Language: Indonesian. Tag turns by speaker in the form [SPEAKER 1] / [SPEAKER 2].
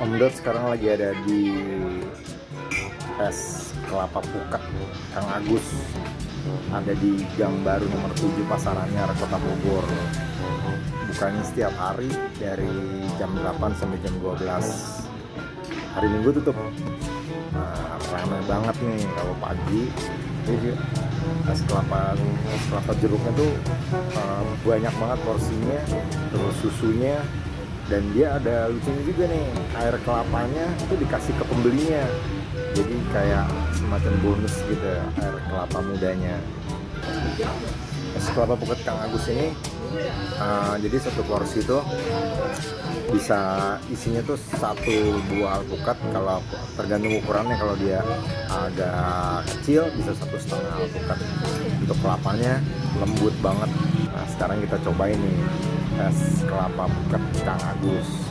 [SPEAKER 1] Om Dot sekarang lagi ada di es kelapa pukat Kang Agus, ada di Gang Baru nomor 7 Pasaranyar, Kota Bogor. Bukanya setiap hari dari jam 8 sampai jam 12. Hari Minggu tutup. Nah, ramai banget nih kalau pagi. Jadi es kelapa jeruknya tuh banyak banget porsinya, terus susunya, dan dia ada lucunya juga nih, air kelapanya itu dikasih ke pembelinya, jadi kayak semacam bonus gitu air kelapa mudanya. Es kelapa pukat Kang Agus ini jadi satu porsi itu bisa isinya tuh satu buah alpukat, kalau tergantung ukurannya, kalau dia agak kecil bisa 1,5 alpukat. Untuk kelapanya lembut banget. Nah sekarang kita cobain nih es kelapa pukat Kang Agus.